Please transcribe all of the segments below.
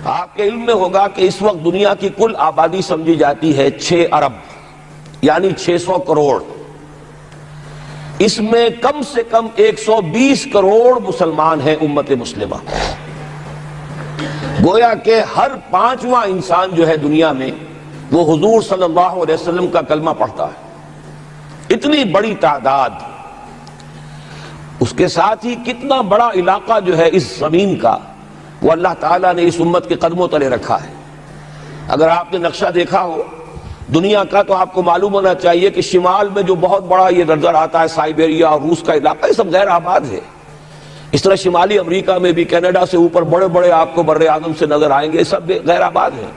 آپ کے علم میں ہوگا کہ اس وقت دنیا کی کل آبادی سمجھی جاتی ہے 6 ارب یعنی 600 کروڑ. اس میں کم سے کم 120 کروڑ مسلمان ہیں امت مسلمہ. گویا کہ ہر 5واں انسان جو ہے دنیا میں وہ حضور صلی اللہ علیہ وسلم کا کلمہ پڑھتا ہے. اتنی بڑی تعداد. اس کے ساتھ ہی کتنا بڑا علاقہ جو ہے اس زمین کا وہ اللہ تعالیٰ نے اس امت کے قدموں تلے رکھا ہے. اگر آپ نے نقشہ دیکھا ہو دنیا کا تو آپ کو معلوم ہونا چاہیے کہ شمال میں جو بہت بڑا یہ نظر آتا ہے سائبیریا اور روس کا علاقہ، یہ سب غیر آباد ہے. اس طرح شمالی امریکہ میں بھی کینیڈا سے اوپر بڑے بڑے آپ کو بر اعظم سے نظر آئیں گے، سب غیر آباد ہیں.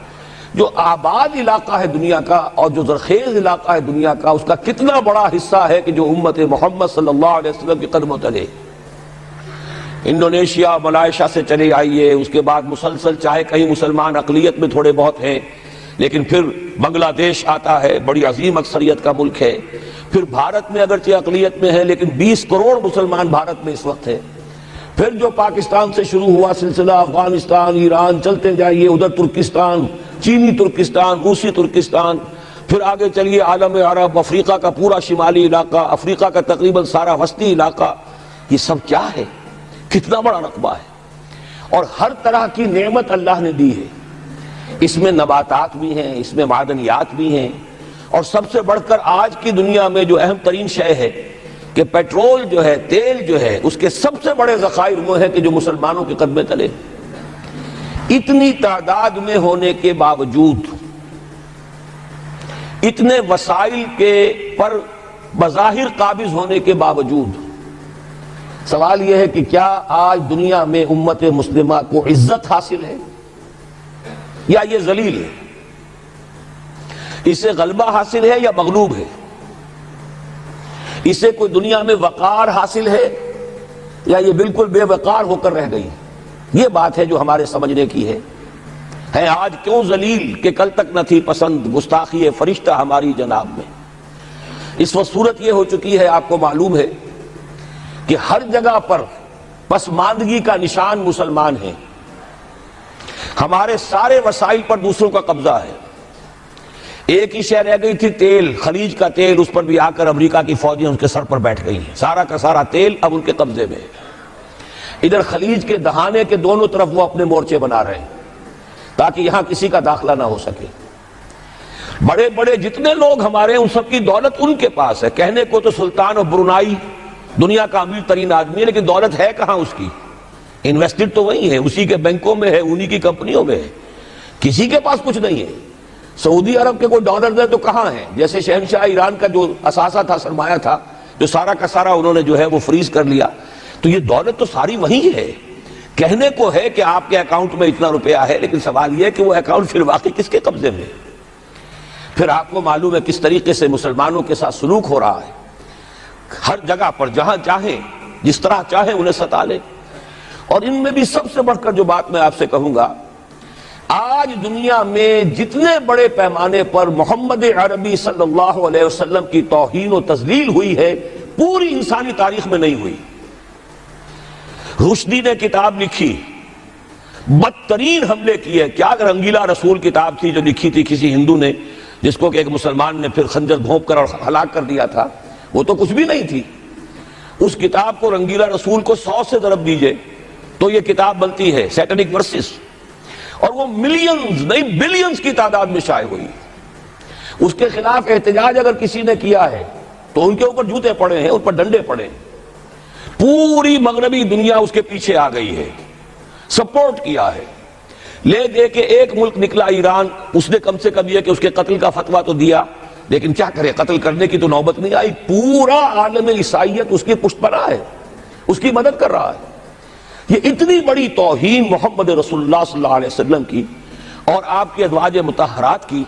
جو آباد علاقہ ہے دنیا کا اور جو زرخیز علاقہ ہے دنیا کا، اس کا کتنا بڑا حصہ ہے کہ جو امت محمد صلی اللہ علیہ وسلم کے قدموں تلے. انڈونیشیا ملائیشیا سے چلے آئیے، اس کے بعد مسلسل چاہے کہیں مسلمان اقلیت میں تھوڑے بہت ہیں لیکن پھر بنگلہ دیش آتا ہے، بڑی عظیم اکثریت کا ملک ہے. پھر بھارت میں اگرچہ اقلیت میں ہے لیکن 20 کروڑ مسلمان بھارت میں اس وقت ہے. پھر جو پاکستان سے شروع ہوا سلسلہ، افغانستان، ایران، چلتے جائیے ادھر ترکستان، چینی ترکستان، روسی ترکستان، پھر آگے چلیے عالم عرب، افریقہ کا پورا شمالی علاقہ، افریقہ کا تقریباً سارا وسطی علاقہ. یہ سب کیا ہے؟ کتنا بڑا رقبہ ہے اور ہر طرح کی نعمت اللہ نے دی ہے. اس میں نباتات بھی ہیں، اس میں معدنیات بھی ہیں، اور سب سے بڑھ کر آج کی دنیا میں جو اہم ترین شے ہے کہ پیٹرول جو ہے، تیل جو ہے، اس کے سب سے بڑے ذخائر وہ ہیں کہ جو مسلمانوں کے قدمے تلے. اتنی تعداد میں ہونے کے باوجود، اتنے وسائل کے پر بظاہر قابض ہونے کے باوجود، سوال یہ ہے کہ کیا آج دنیا میں امت مسلمہ کو عزت حاصل ہے یا یہ ذلیل ہے؟ اسے غلبہ حاصل ہے یا مغلوب ہے؟ اسے کوئی دنیا میں وقار حاصل ہے یا یہ بالکل بے وقار ہو کر رہ گئی؟ یہ بات ہے جو ہمارے سمجھنے کی ہے. آج کیوں ذلیل کہ کل تک نہ تھی پسند گستاخی فرشتہ ہماری جناب میں. اس وقت صورت یہ ہو چکی ہے، آپ کو معلوم ہے کہ ہر جگہ پر پسماندگی کا نشان مسلمان ہیں. ہمارے سارے وسائل پر دوسروں کا قبضہ ہے. ایک ہی شے رہ گئی تھی تیل، خلیج کا تیل، اس پر بھی آ کر امریکہ کی فوجیں ان کے سر پر بیٹھ گئی ہیں. سارا کا سارا تیل اب ان کے قبضے میں ہے. ادھر خلیج کے دہانے کے دونوں طرف وہ اپنے مورچے بنا رہے ہیں تاکہ یہاں کسی کا داخلہ نہ ہو سکے. بڑے بڑے جتنے لوگ ہمارے ہیں ان سب کی دولت ان کے پاس ہے. کہنے کو تو سلطان اور برونائی دنیا کا امیر ترین آدمی ہے لیکن دولت ہے کہاں اس کی؟ انویسٹڈ تو وہی ہے، اسی کے بینکوں میں ہے، انہی کی کمپنیوں میں ہے. کسی کے پاس کچھ نہیں ہے. سعودی عرب کے کوئی ڈالر دے تو کہاں ہے؟ جیسے شہنشاہ ایران کا جو اثاثہ تھا، سرمایہ تھا، جو سارا کا سارا انہوں نے جو ہے وہ فریز کر لیا. تو یہ دولت تو ساری وہی ہے. کہنے کو ہے کہ آپ کے اکاؤنٹ میں اتنا روپیہ ہے لیکن سوال یہ ہے کہ وہ اکاؤنٹ پھر واقعی کس کے قبضے میں؟ پھر آپ کو معلوم ہے کس طریقے سے مسلمانوں کے ساتھ سلوک ہو رہا ہے. ہر جگہ پر جہاں چاہیں جس طرح چاہیں انہیں ستا لیں. اور ان میں بھی سب سے بڑھ کر جو بات میں آپ سے کہوں گا، آج دنیا میں جتنے بڑے پیمانے پر محمد عربی صلی اللہ علیہ وسلم کی توہین و تذلیل ہوئی ہے پوری انسانی تاریخ میں نہیں ہوئی. رشدی نے کتاب لکھی، بدترین حملے کیے. کیا رنگیلا رسول کتاب تھی جو لکھی تھی کسی ہندو نے، جس کو کہ ایک مسلمان نے پھر خنجر گھونپ کر اور ہلاک کر دیا تھا. وہ تو کچھ بھی نہیں تھی. اس کتاب کو رنگیلا رسول کو 100 سے ضرب دیجئے تو یہ کتاب بنتی ہے سیٹنک ورسز، اور وہ ملینز نہیں بلینز کی تعداد میں شائع ہوئی. اس کے خلاف احتجاج اگر کسی نے کیا ہے تو ان کے اوپر جوتے پڑے ہیں، ان پر ڈنڈے پڑے. پوری مغربی دنیا اس کے پیچھے آ گئی ہے، سپورٹ کیا ہے. لے دے کے ایک ملک نکلا ایران، اس نے کم سے کم یہ کہ اس کے قتل کا فتویٰ تو دیا، لیکن کیا کرے، قتل کرنے کی تو نوبت نہیں آئی. پورا عالم عیسائیت اس کی پشت پر ہے، اس کی مدد کر رہا ہے. یہ اتنی بڑی توہین محمد رسول اللہ صلی اللہ علیہ وسلم کی اور آپ کی ازواج مطہرات کی،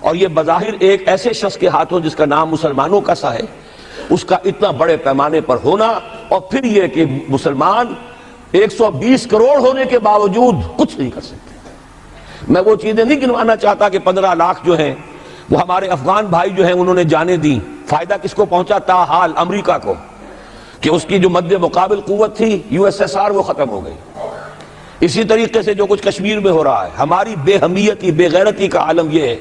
اور یہ بظاہر ایک ایسے شخص کے ہاتھوں جس کا نام مسلمانوں کا سا ہے، اس کا اتنا بڑے پیمانے پر ہونا. اور پھر یہ کہ مسلمان 120 کروڑ ہونے کے باوجود کچھ نہیں کر سکتے. میں وہ چیزیں نہیں گنوانا چاہتا کہ 15 لاکھ جو ہیں وہ ہمارے افغان بھائی جو ہیں انہوں نے جانیں دی. فائدہ کس کو پہنچا؟ تاحال امریکہ کو، کہ اس کی جو مد مقابل قوت تھی USSR وہ ختم ہو گئی. اسی طریقے سے جو کچھ کشمیر میں ہو رہا ہے، ہماری بے حمیتی بے غیرتی کا عالم یہ ہے،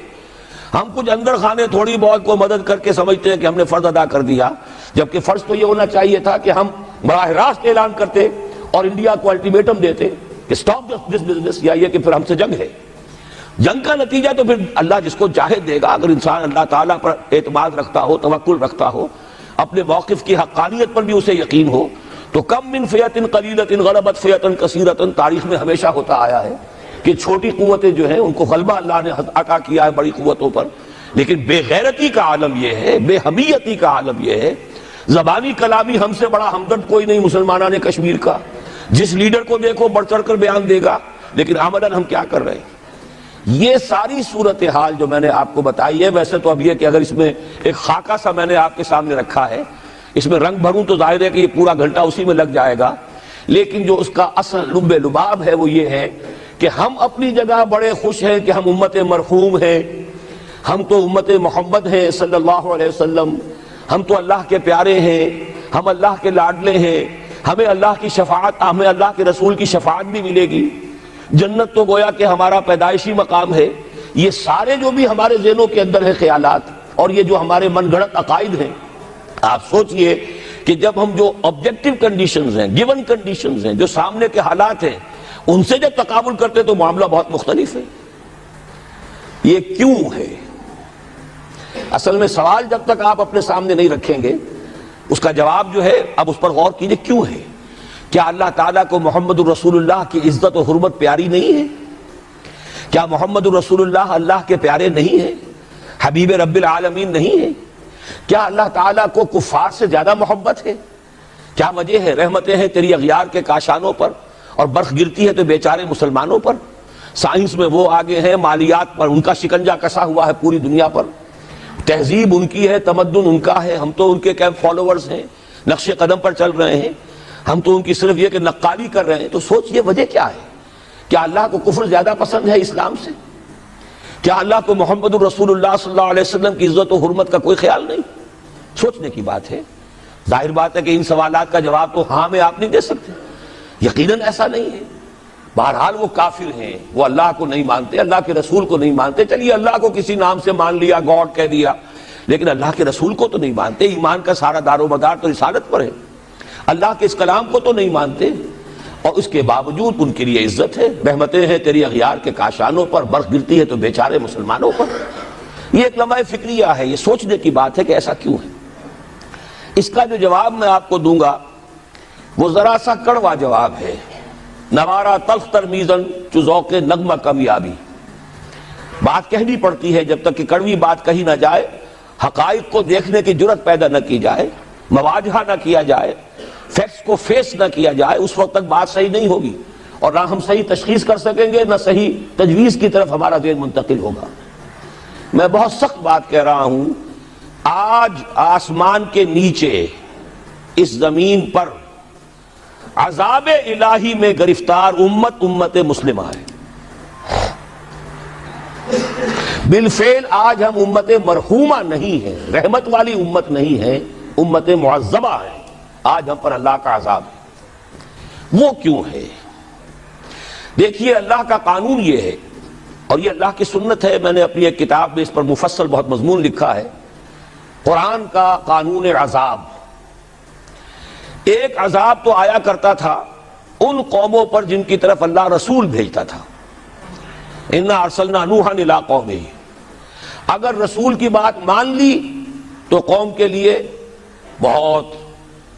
ہم کچھ اندر خانے تھوڑی بہت کو مدد کر کے سمجھتے ہیں کہ ہم نے فرض ادا کر دیا، جبکہ فرض تو یہ ہونا چاہیے تھا کہ ہم براہ راست اعلان کرتے اور انڈیا کو الٹیمیٹم دیتے کہ سٹاپ دس بزنس، یا یہ کہ پھر ہم سے جنگ ہے۔ جنگ کا نتیجہ تو پھر اللہ جس کو چاہے دے گا۔ اگر انسان اللہ تعالیٰ پر اعتماد رکھتا ہو، توکل رکھتا ہو، اپنے موقف کی حقانیت پر بھی اسے یقین ہو، تو کم من فیۃ قلیلۃ غلبت فیۃ کثیرۃ، تاریخ میں ہمیشہ ہوتا آیا ہے کہ چھوٹی قوتیں جو ہیں ان کو غلبہ اللہ نے عطا کیا ہے بڑی قوتوں پر۔ لیکن بے غیرتی کا عالم یہ ہے، بے حمیتی کا عالم یہ ہے، زبانی کلامی ہم سے بڑا ہمدرد کوئی نہیں مسلمانان کشمیر کا، جس لیڈر کو دیکھو بڑھ چڑھ کر بیان دے گا، لیکن عملاً ہم کیا کر رہے ہیں؟ یہ ساری صورتحال جو میں نے آپ کو بتائی ہے، ویسے تو اب یہ کہ اگر اس میں ایک خاکہ سا میں نے آپ کے سامنے رکھا ہے، اس میں رنگ بھروں تو ظاہر ہے کہ یہ پورا گھنٹہ اسی میں لگ جائے گا، لیکن جو اس کا اصل لب لباب ہے وہ یہ ہے کہ ہم اپنی جگہ بڑے خوش ہیں کہ ہم امت مرحوم ہیں، ہم تو امت محمد ہیں صلی اللہ علیہ وسلم، ہم تو اللہ کے پیارے ہیں، ہم اللہ کے لاڈلے ہیں، ہمیں اللہ کی شفاعت، ہمیں اللہ کے رسول کی شفاعت بھی ملے گی، جنت تو گویا کہ ہمارا پیدائشی مقام ہے۔ یہ سارے جو بھی ہمارے ذہنوں کے اندر ہے خیالات، اور یہ جو ہمارے من گھڑت عقائد ہیں، آپ سوچئے کہ جب ہم جو آبجیکٹیو کنڈیشنز ہیں، گیون کنڈیشنز ہیں، جو سامنے کے حالات ہیں، ان سے جب تقابل کرتے تو معاملہ بہت مختلف ہے۔ یہ کیوں ہے؟ اصل میں سوال جب تک آپ اپنے سامنے نہیں رکھیں گے، اس کا جواب جو ہے اب اس پر غور کیجئے، کیوں ہے؟ کیا اللہ تعالیٰ کو محمد الرسول اللہ کی عزت و حرمت پیاری نہیں ہے؟ کیا محمد الرسول اللہ اللہ کے پیارے نہیں ہیں، حبیب رب العالمین نہیں ہیں؟ کیا اللہ تعالیٰ کو کفار سے زیادہ محبت ہے؟ کیا وجہ ہے؟ رحمتیں ہیں تیری اغیار کے کاشانوں پر، اور برف گرتی ہے تو بیچارے مسلمانوں پر۔ سائنس میں وہ آگے ہیں، مالیات پر ان کا شکنجہ کسا ہوا ہے پوری دنیا پر، تہذیب ان کی ہے، تمدن ان کا ہے، ہم تو ان کے کیمپ فالوورز ہیں، نقش قدم پر چل رہے ہیں، ہم تو ان کی صرف یہ کہ نقالی کر رہے ہیں۔ تو سوچئے وجہ کیا ہے؟ کیا اللہ کو کفر زیادہ پسند ہے اسلام سے؟ کیا اللہ کو محمد الرسول اللہ صلی اللہ علیہ وسلم کی عزت و حرمت کا کوئی خیال نہیں؟ سوچنے کی بات ہے۔ ظاہر بات ہے کہ ان سوالات کا جواب تو ہاں میں آپ نہیں دے سکتے، یقیناً ایسا نہیں ہے۔ بہرحال وہ کافر ہیں، وہ اللہ کو نہیں مانتے، اللہ کے رسول کو نہیں مانتے۔ چلیے اللہ کو کسی نام سے مان لیا، گاڈ کہہ دیا، لیکن اللہ کے رسول کو تو نہیں مانتے۔ ایمان کا سارا دار و مدار تو رسالت پر ہے، اللہ کے اس کلام کو تو نہیں مانتے، اور اس کے باوجود ان کے لیے عزت ہے۔ رحمتیں ہیں تیری اغیار کے کاشانوں پر، برف گرتی ہے تو بیچارے مسلمانوں پر۔ یہ ایک لمحہ فکریہ ہے، یہ سوچنے کی بات ہے کہ ایسا کیوں ہے۔ اس کا جو جواب میں آپ کو دوں گا وہ ذرا سا کڑوا جواب ہے۔ نوارا تلخ ترمیزن چو ذوق نغمہ کمیابی، بات کہنی پڑتی ہے جب تک کہ کڑوی بات کہی نہ جائے، حقائق کو دیکھنے کی جرت پیدا نہ کی جائے، مواجہہ نہ کیا جائے، فیکٹس کو فیس نہ کیا جائے، اس وقت تک بات صحیح نہیں ہوگی، اور نہ ہم صحیح تشخیص کر سکیں گے، نہ صحیح تجویز کی طرف ہمارا ذہن منتقل ہوگا۔ میں بہت سخت بات کہہ رہا ہوں، آج آسمان کے نیچے اس زمین پر عذاب الہی میں گرفتار امت مسلمہ ہے۔ بالفعل آج ہم امت مرحومہ نہیں ہیں، رحمت والی امت نہیں ہے، امت معذبہ ہے۔ آج ہم پر اللہ کا عذاب ہے۔ وہ کیوں ہے؟ دیکھیے اللہ کا قانون یہ ہے، اور یہ اللہ کی سنت ہے، میں نے اپنی ایک کتاب میں اس پر مفصل بہت مضمون لکھا ہے، قرآن کا قانون عذاب۔ ایک عذاب تو آیا کرتا تھا ان قوموں پر جن کی طرف اللہ رسول بھیجتا تھا، اِنَّا أَرْسَلْنَا نُوحًا إِلَىٰ قَوْمِهِ، اگر رسول کی بات مان لی تو قوم کے لیے بہت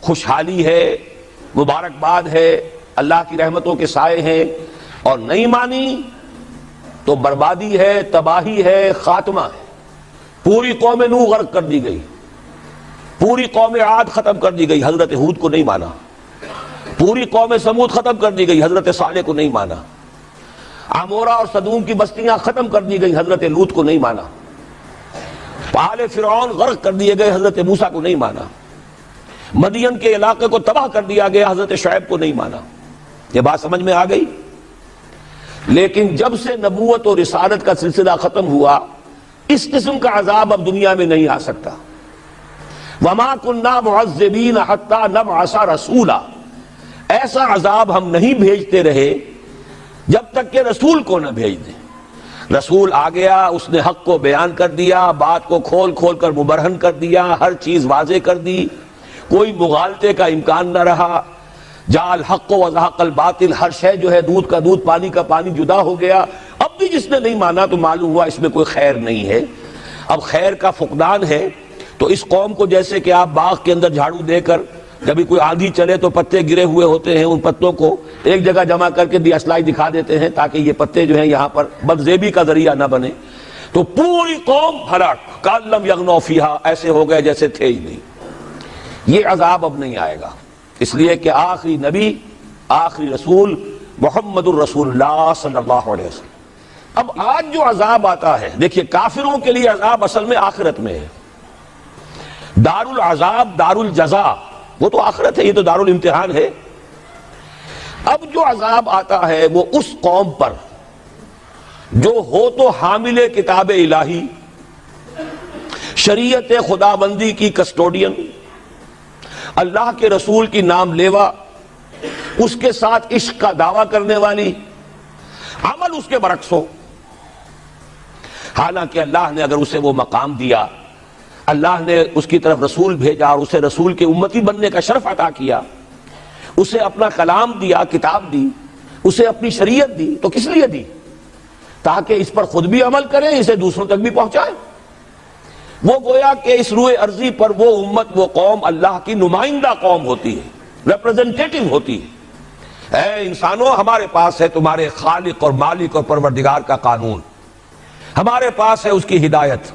خوشحالی ہے، مبارکباد ہے، اللہ کی رحمتوں کے سائے ہیں، اور نہیں مانی تو بربادی ہے، تباہی ہے، خاتمہ ہے۔ پوری قوم نوح غرق کر دی گئی، پوری قوم عاد ختم کر دی گئی، حضرت ہود کو نہیں مانا، پوری قوم سمود ختم کر دی گئی، حضرت صالح کو نہیں مانا، عمورہ اور صدوم کی بستیاں ختم کر دی گئی، حضرت لوط کو نہیں مانا، آل فرعون غرق کر دیے گئے، حضرت موسیٰ کو نہیں مانا، مدین کے علاقے کو تباہ کر دیا گیا، حضرت شعیب کو نہیں مانا۔ یہ بات سمجھ میں آ گئی؟ لیکن جب سے نبوت اور رسالت کا سلسلہ ختم ہوا، اس قسم کا عذاب اب دنیا میں نہیں آ سکتا۔ وَمَا كُنَّا مُعَذِّبِينَ حَتَّى نَبْعَثَ رَسُولًا، ایسا عذاب ہم نہیں بھیجتے رہے جب تک کہ رسول کو نہ بھیج دیں۔ رسول آ گیا، اس نے حق کو بیان کر دیا، بات کو کھول کھول کر مبرہن کر دیا، ہر چیز واضح کر دی، کوئی مغالطے کا امکان نہ رہا۔ جاء الحق وزهق الباطل، ہر شے جو ہے دودھ کا دودھ پانی کا پانی جدا ہو گیا۔ اب بھی جس نے نہیں مانا تو معلوم ہوا اس میں کوئی خیر نہیں ہے، اب خیر کا فقدان ہے۔ تو اس قوم کو جیسے کہ آپ باغ کے اندر جھاڑو دے کر جب بھی کوئی آندھی چلے تو پتے گرے ہوئے ہوتے ہیں، ان پتوں کو ایک جگہ جمع کر کے دیاسلائی دکھا دیتے ہیں تاکہ یہ پتے جو ہیں یہاں پر بدزیبی کا ذریعہ نہ بنے، تو پوری قوم ہلاک، کأن لم یغنوا فیہا، ایسے ہو گئے جیسے تھے ہی نہیں۔ یہ عذاب اب نہیں آئے گا، اس لیے کہ آخری نبی، آخری رسول محمد الرسول اللہ صلی اللہ علیہ وسلم۔ اب آج جو عذاب آتا ہے، دیکھیے کافروں کے لیے عذاب اصل میں آخرت میں ہے، دار العذاب دار الجزا وہ تو آخرت ہے، یہ تو دار الامتحان ہے۔ اب جو عذاب آتا ہے وہ اس قوم پر جو ہو تو حامل کتاب الہی، شریعت خدا بندی کی کسٹوڈین، اللہ کے رسول کی نام لیوا، اس کے ساتھ عشق کا دعویٰ کرنے والی، عمل اس کے برعکس ہو۔ حالانکہ اللہ نے اگر اسے وہ مقام دیا، اللہ نے اس کی طرف رسول بھیجا اور اسے رسول کے امتی بننے کا شرف عطا کیا، اسے اپنا کلام دیا، کتاب دی، اسے اپنی شریعت دی، تو کس لیے دی؟ تاکہ اس پر خود بھی عمل کریں، اسے دوسروں تک بھی پہنچائیں۔ وہ گویا کہ اس روئے ارضی پر وہ امت، وہ قوم اللہ کی نمائندہ قوم ہوتی ہے، ریپرزنٹیٹو ہوتی ہے۔ اے انسانوں، ہمارے پاس ہے تمہارے خالق اور مالک اور پروردگار کا قانون، ہمارے پاس ہے اس کی ہدایت،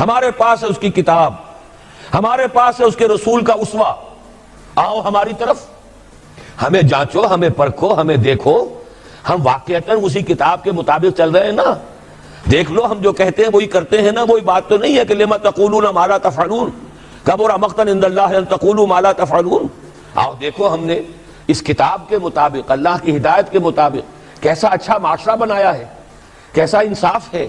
ہمارے پاس ہے اس کی کتاب، ہمارے پاس ہے اس کے رسول کا اسوہ، آؤ ہماری طرف، ہمیں جانچو، ہمیں پرکھو، ہمیں دیکھو، ہم واقعتاً اسی کتاب کے مطابق چل رہے ہیں نا؟ دیکھ لو ہم جو کہتے ہیں وہی کرتے ہیں نا؟ وہی بات تو نہیں ہے کہ لما تقولون ما لا تفعلون، کبر مقتا عند اللہ ان تقولوا ما لا تفعلون۔ آؤ دیکھو ہم نے اس کتاب کے مطابق، اللہ کی ہدایت کے مطابق کیسا اچھا معاشرہ بنایا ہے، کیسا انصاف ہے،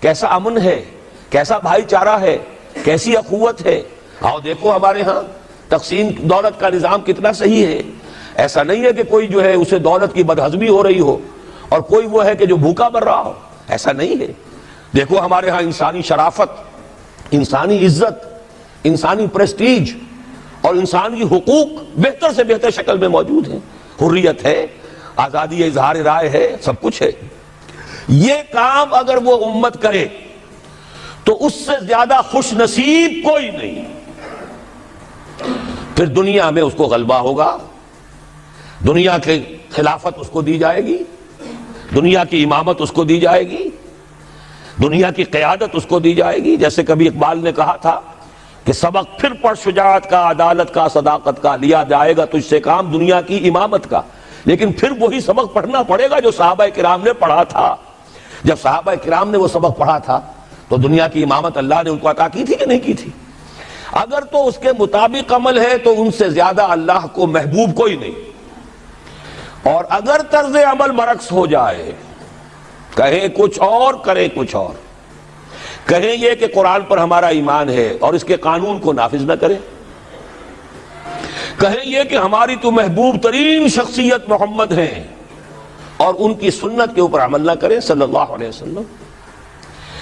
کیسا امن ہے، کیسا بھائی چارہ ہے، کیسی اخوت ہے۔ آؤ دیکھو ہمارے ہاں تقسیم دولت کا نظام کتنا صحیح ہے۔ ایسا نہیں ہے کہ کوئی جو ہے اسے دولت کی بدہضمی ہو رہی ہو اور کوئی وہ ہے کہ جو بھوکا مر رہا ہو، ایسا نہیں ہے۔ دیکھو ہمارے ہاں انسانی شرافت، انسانی عزت، انسانی پریسٹیج اور انسانی حقوق بہتر سے بہتر شکل میں موجود ہیں، حریت ہے، آزادی اظہار رائے ہے، سب کچھ ہے۔ یہ کام اگر وہ امت کرے تو اس سے زیادہ خوش نصیب کوئی نہیں۔ پھر دنیا میں اس کو غلبہ ہوگا، دنیا کی خلافت اس کو دی جائے گی، دنیا کی امامت اس کو دی جائے گی، دنیا کی قیادت اس کو دی جائے گی۔ جیسے کبھی اقبال نے کہا تھا کہ سبق پھر پڑھ شجاعت کا، عدالت کا، صداقت کا، لیا جائے گا تجھ سے کام دنیا کی امامت کا۔ لیکن پھر وہی سبق پڑھنا پڑے گا جو صحابہ کرام نے پڑھا تھا۔ جب صحابہ کرام نے وہ سبق پڑھا تھا تو دنیا کی امامت اللہ نے ان کو عطا کی تھی کہ نہیں کی تھی؟ اگر تو اس کے مطابق عمل ہے تو ان سے زیادہ اللہ کو محبوب کوئی نہیں، اور اگر طرز عمل برعکس ہو جائے، کہیں کچھ اور کریں کچھ اور، کہیں یہ کہ قرآن پر ہمارا ایمان ہے اور اس کے قانون کو نافذ نہ کریں، کہیں یہ کہ ہماری تو محبوب ترین شخصیت محمد ہیں اور ان کی سنت کے اوپر عمل نہ کریں صلی اللہ علیہ وسلم،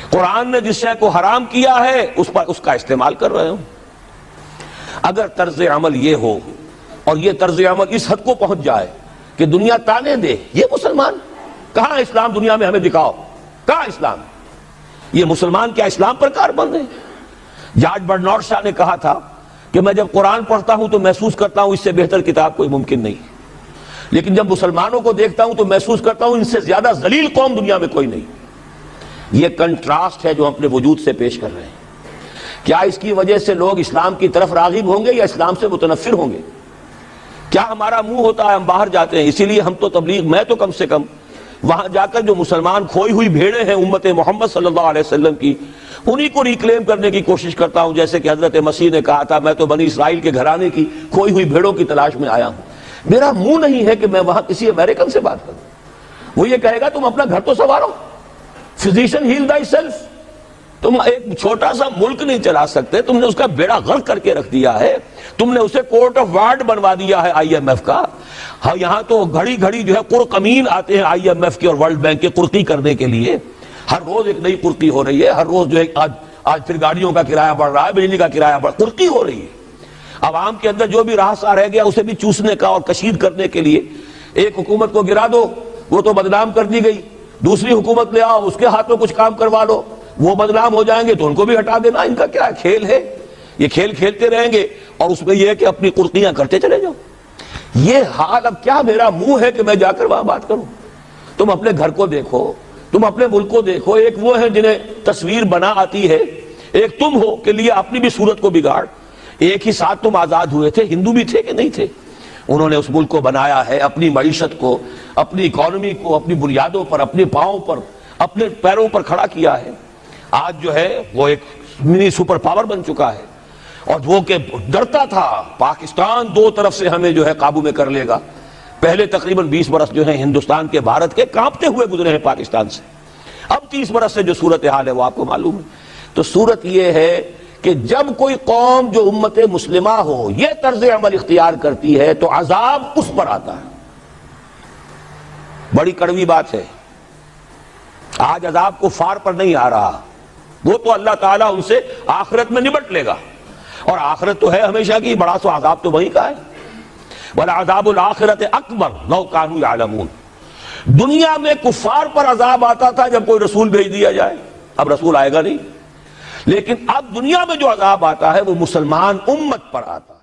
قرآن نے جس شے کو حرام کیا ہے اس پر اس کا استعمال کر رہے ہوں، اگر طرز عمل یہ ہو اور یہ طرز عمل اس حد کو پہنچ جائے کہ دنیا تانے دے یہ مسلمان، کہاں اسلام دنیا میں ہمیں دکھاؤ، کہاں اسلام؟ یہ مسلمان کیا اسلام پر کاربند ہیں؟ جارج برنارڈ شاہ نے کہا تھا کہ میں جب قرآن پڑھتا ہوں تو محسوس کرتا ہوں اس سے بہتر کتاب کوئی ممکن نہیں، لیکن جب مسلمانوں کو دیکھتا ہوں تو محسوس کرتا ہوں ان سے زیادہ ذلیل قوم دنیا میں کوئی نہیں۔ یہ کنٹراسٹ ہے جو ہم اپنے وجود سے پیش کر رہے ہیں۔ کیا اس کی وجہ سے لوگ اسلام کی طرف راغب ہوں گے یا اسلام سے متنفر ہوں گے؟ کیا ہمارا منہ ہوتا ہے ہم باہر جاتے ہیں؟ اسی لیے ہم تو تبلیغ، میں تو کم سے کم وہاں جا کر جو مسلمان کھوئی ہوئی بھیڑیں ہیں امت محمد صلی اللہ علیہ وسلم کی، انہی کو ریکلیم کرنے کی کوشش کرتا ہوں، جیسے کہ حضرت مسیح نے کہا تھا میں تو بنی اسرائیل کے گھرانے کی کھوئی ہوئی بھیڑوں کی تلاش میں آیا ہوں۔ میرا منہ نہیں ہے کہ میں وہاں کسی امریکن سے بات کروں، وہ یہ کہے گا تم اپنا گھر تو سنوارو، فزیشین ہیل تھائی سیلف، تم ایک چھوٹا سا ملک نہیں چلا سکتے، تم نے اس کا بیڑا غرق کر کے رکھ دیا ہے، تم نے اسے کورٹ آف وارڈ بنوا دیا ہے آئی ایم ایف کا۔ ہاں یہاں تو گھڑی گھڑی جو ہے قرقمین آتے ہیں آئی ایم ایف کے اور ورلڈ بینک کے قرقی کرنے کے لیے، ہر روز ایک نئی قرقی ہو رہی ہے، ہر روز جو ہے آج پھر گاڑیوں کا کرایہ بڑھ رہا ہے، بجلی کا کرایہ بڑھ، قرقی ہو رہی ہے۔ عوام کے اندر جو بھی راستہ رہ گیا اسے بھی چوسنے کا اور کشید کرنے کے لیے، ایک حکومت کو گرا دو وہ تو بدنام کر دی گئی، دوسری حکومت لے آؤ اس کے ہاتھ میں کچھ کام کروا لو، وہ بدنام ہو جائیں گے تو ان کو بھی ہٹا دینا۔ ان کا کیا کھیل ہے؟ یہ کھیل کھیلتے رہیں گے اور اس میں یہ ہے کہ اپنی قرقیاں کرتے چلے جاؤ۔ یہ حال، اب کیا میرا منہ ہے کہ میں جا کر وہاں بات کروں؟ تم اپنے گھر کو دیکھو، تم اپنے ملک کو دیکھو، ایک وہ ہے جنہیں تصویر بنا آتی ہے، ایک تم ہو کہ لیے اپنی بھی صورت کو بگاڑ۔ ایک ہی ساتھ تم آزاد ہوئے تھے، ہندو بھی تھے کہ نہیں تھے؟ انہوں نے اس ملک کو بنایا ہے، اپنی معیشت کو، اپنی اکانومی کو اپنی بنیادوں پر، اپنے پاؤں پر، اپنے پیروں پر کھڑا کیا ہے۔ آج جو ہے وہ ایک منی سپر پاور بن چکا ہے، اور وہ کہ ڈرتا تھا پاکستان دو طرف سے ہمیں جو ہے قابو میں کر لے گا۔ پہلے تقریباً 20 برس جو ہے ہندوستان کے، بھارت کے کانپتے ہوئے گزرے ہیں پاکستان سے، اب 30 برس سے جو صورتحال ہے وہ آپ کو معلوم ہے۔ تو صورت یہ ہے کہ جب کوئی قوم جو امت مسلمہ ہو یہ طرز عمل اختیار کرتی ہے تو عذاب اس پر آتا ہے۔ بڑی کڑوی بات ہے، آج عذاب کفار پر نہیں آ رہا، وہ تو اللہ تعالیٰ ان سے آخرت میں نبٹ لے گا، اور آخرت تو ہے ہمیشہ کی، بڑا سو عذاب تو وہی کا ہے۔ وَلَعَذَابُ الْآخِرَةِ أَكْبَرُ لَوْ كَانُوا يَعْلَمُونَ۔ دنیا میں کفار پر عذاب آتا تھا جب کوئی رسول بھیج دیا جائے، اب رسول آئے گا نہیں، لیکن اب دنیا میں جو عذاب آتا ہے وہ مسلمان امت پر آتا ہے۔